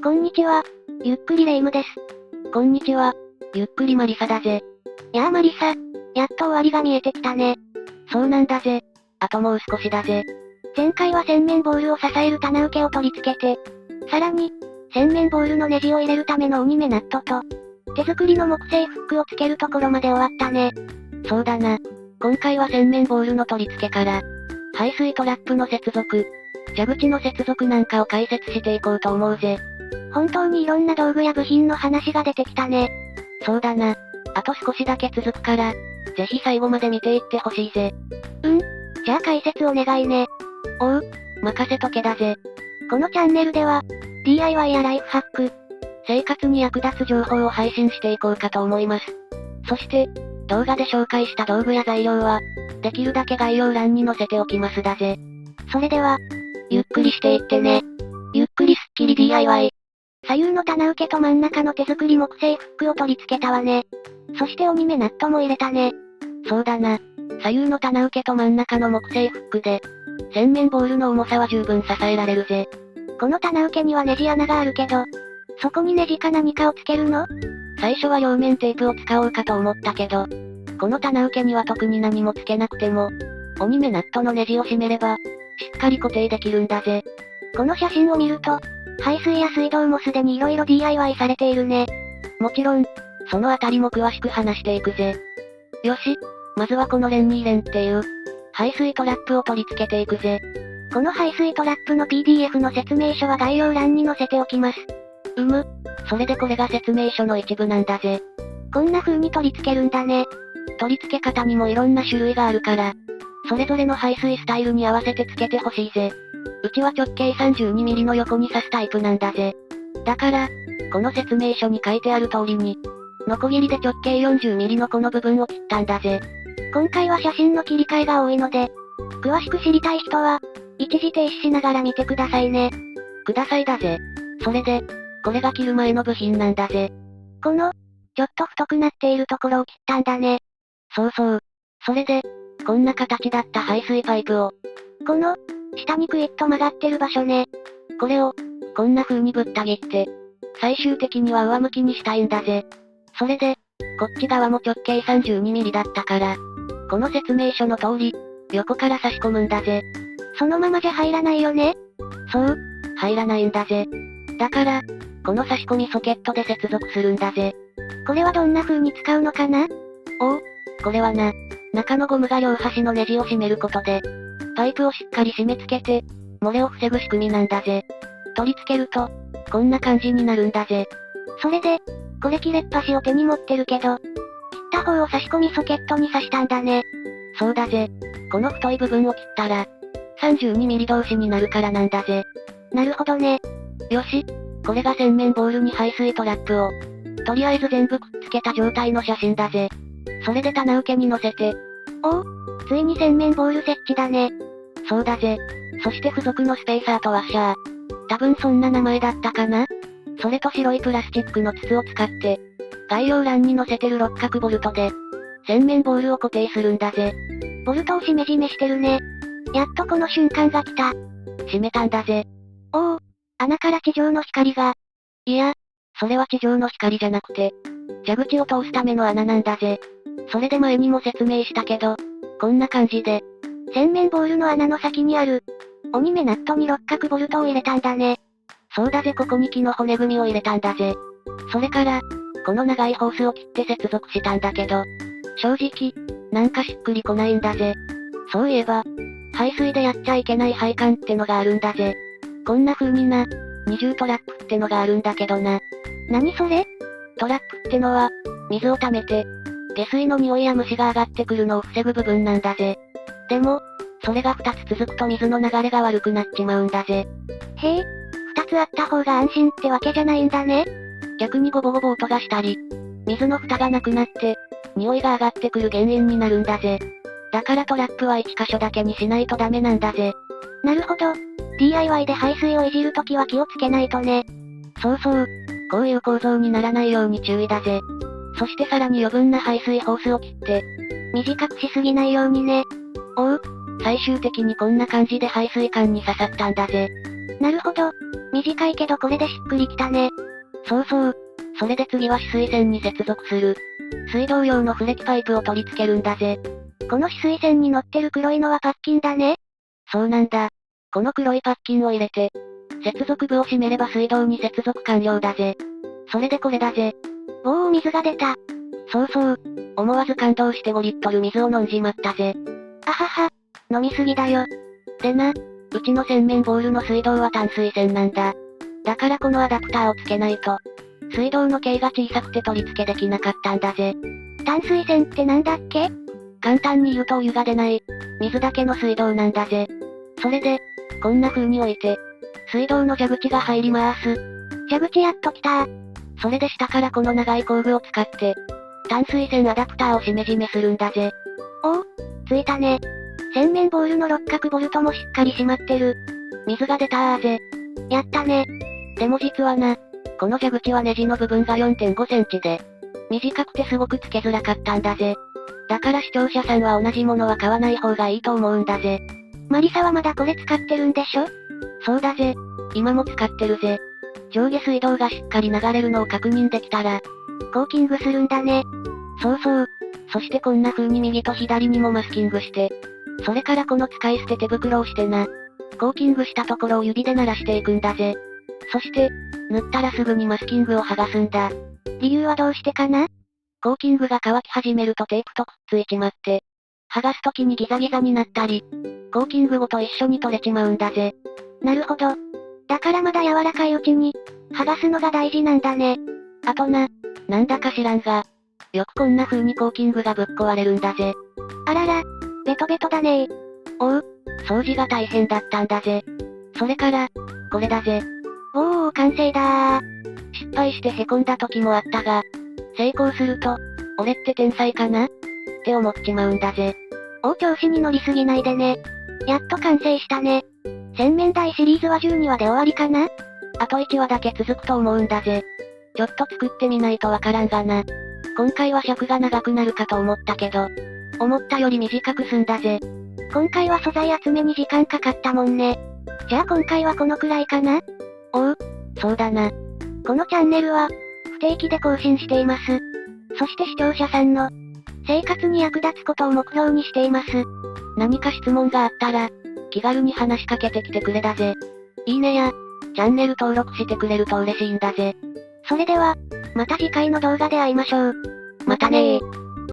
こんにちは。ゆっくりレ夢ムです。こんにちは。ゆっくりマリサだぜ。やあマリサ。やっと終わりが見えてきたね。そうなんだぜ。あともう少しだぜ。前回は洗面ボールを支える棚受けを取り付けて、さらに、洗面ボールのネジを入れるための鬼目ナットと、手作りの木製フックをつけるところまで終わったね。そうだな。今回は洗面ボールの取り付けから、排水トラップの接続、蛇口の接続なんかを解説していこうと思うぜ。本当にいろんな道具や部品の話が出てきたね。そうだな。あと少しだけ続くから、ぜひ最後まで見ていってほしいぜ。じゃあ解説お願いね。おう、任せとけだぜ。このチャンネルでは、DIY やライフハック、生活に役立つ情報を配信していこうかと思います。そして、動画で紹介した道具や材料は、できるだけ概要欄に載せておきますだぜ。それでは、ゆっくりしていってね。ゆっくりすっきり DIY。左右の棚受けと真ん中の手作り木製フックを取り付けたわね。そして鬼目ナットも入れたね。そうだな。左右の棚受けと真ん中の木製フックで、洗面ボールの重さは十分支えられるぜ。この棚受けにはネジ穴があるけど、そこにネジか何かをつけるの？最初は両面テープを使おうかと思ったけど、この棚受けには特に何もつけなくても、鬼目ナットのネジを締めれば、しっかり固定できるんだぜ。この写真を見ると、排水や水道もすでに色々 DIY されているね。もちろん、そのあたりも詳しく話していくぜ。よし、まずはこのレンニーレンっていう、排水トラップを取り付けていくぜ。この排水トラップの PDF の説明書は概要欄に載せておきます。それでこれが説明書の一部なんだぜ。こんな風に取り付けるんだね。取り付け方にもいろんな種類があるから、それぞれの排水スタイルに合わせて付けてほしいぜ。うちは直径 32mm の横に刺すタイプなんだぜ。だから、この説明書に書いてある通りに、ノコギリで直径 40mm のこの部分を切ったんだぜ。今回は写真の切り替えが多いので、詳しく知りたい人は、一時停止しながら見てくださいね。くださいだぜ。それで、これが切る前の部品なんだぜ。この、ちょっと太くなっているところを切ったんだね。そうそう。それで、こんな形だった排水パイプを、この、下にクイッと曲がってる場所ね。これを、こんな風にぶった切って、最終的には上向きにしたいんだぜ。それで、こっち側も直径 32mm だったから、この説明書の通り、横から差し込むんだぜ。そのままじゃ入らないよね？そう、入らないんだぜ。だから、この差し込みソケットで接続するんだぜ。これはどんな風に使うのかな？これはな、中のゴムが両端のネジを締めることで、パイプをしっかり締め付けて、漏れを防ぐ仕組みなんだぜ。取り付けると、こんな感じになるんだぜ。それで、これ切れっ端を手に持ってるけど、切った方を差し込みソケットに差したんだね。そうだぜ。この太い部分を切ったら、32mm 同士になるからなんだぜ。なるほどね。よし、これが洗面ボールに排水トラップを、とりあえず全部くっつけた状態の写真だぜ。それで棚受けに乗せて。ついに洗面ボール設置だね。そうだぜ。そして付属のスペーサーとワッシャー。多分そんな名前だったかな？それと白いプラスチックの筒を使って、概要欄に載せてる六角ボルトで、洗面ボールを固定するんだぜ。ボルトを締め締めしてるね。やっとこの瞬間が来た。締めたんだぜ。穴から地上の光が。いや、それは地上の光じゃなくて、蛇口を通すための穴なんだぜ。それで前にも説明したけど、こんな感じで、洗面ボールの穴の先にある、鬼目ナットに六角ボルトを入れたんだね。そうだぜ、ここに木の骨組みを入れたんだぜ。それから、この長いホースを切って接続したんだけど、正直、なんかしっくりこないんだぜ。そういえば、排水でやっちゃいけない配管ってのがあるんだぜ。こんな風にな、二重トラップってのがあるんだけどな。何それ？トラップってのは、水を溜めて、下水の匂いや虫が上がってくるのを防ぐ部分なんだぜ。でも、それが二つ続くと水の流れが悪くなっちまうんだぜ。へえ、二つあった方が安心ってわけじゃないんだね。逆にゴボゴボ音がしたり、水の蓋がなくなって、匂いが上がってくる原因になるんだぜ。だからトラップは一箇所だけにしないとダメなんだぜ。なるほど。DIY で排水をいじるときは気をつけないとね。そうそう。こういう構造にならないように注意だぜ。そしてさらに余分な排水ホースを切って、短くしすぎないようにね。最終的にこんな感じで排水管に刺さったんだぜ。なるほど。短いけどこれでしっくりきたね。そうそう。それで次は止水栓に接続する。水道用のフレキパイプを取り付けるんだぜ。この止水栓に乗ってる黒いのはパッキンだね。そうなんだ。この黒いパッキンを入れて、接続部を閉めれば水道に接続完了だぜ。それでこれだぜ。おー、水が出た。そうそう。思わず感動して5リットル水を飲んじまったぜ。あはは。飲みすぎだよ。でな、うちの洗面ボールの水道は淡水栓なんだ。だからこのアダプターをつけないと、水道の径が小さくて取り付けできなかったんだぜ。淡水栓ってなんだっけ？簡単に言うとお湯が出ない、水だけの水道なんだぜ。それで、こんな風に置いて、水道の蛇口が入ります。蛇口やっときた。それで下からこの長い工具を使って、淡水栓アダプターを締め締めするんだぜ。おお、ついたね。洗面ボールの六角ボルトもしっかり締まってる。水が出たーぜ。やったね。でも実はな、この蛇口はネジの部分が 4.5 センチで、短くてすごくつけづらかったんだぜ。だから視聴者さんは同じものは買わない方がいいと思うんだぜ。マリサはまだこれ使ってるんでしょ？そうだぜ。今も使ってるぜ。上下水道がしっかり流れるのを確認できたら、コーキングするんだね。そうそう。そしてこんな風に右と左にもマスキングして、それからこの使い捨て手袋をしてな。コーキングしたところを指で鳴らしていくんだぜ。そして、塗ったらすぐにマスキングを剥がすんだ。理由はどうしてかな？コーキングが乾き始めるとテープとくっついちまって、剥がす時にギザギザになったり、コーキングごと一緒に取れちまうんだぜ。なるほど。だからまだ柔らかいうちに、剥がすのが大事なんだね。あとな、なんだか知らんが、よくこんな風にコーキングがぶっ壊れるんだぜ。あらら、ベトベトだねー。おう、掃除が大変だったんだぜ。それから、これだぜ。おー、完成だー。失敗して凹んだ時もあったが、成功すると、俺って天才かなって思っちまうんだぜ。調子に乗りすぎないでね。やっと完成したね。洗面台シリーズは12話で終わりかな？あと1話だけ続くと思うんだぜ。ちょっと作ってみないとわからんがな。今回は尺が長くなるかと思ったけど、思ったより短く済んだぜ。今回は素材集めに時間かかったもんね。じゃあ今回はこのくらいかな？おう、そうだな。このチャンネルは、不定期で更新しています。そして視聴者さんの、生活に役立つことを目標にしています。何か質問があったら、気軽に話しかけてきてくれだぜ。いいねや、チャンネル登録してくれると嬉しいんだぜ。それでは、また次回の動画で会いましょう。またねー。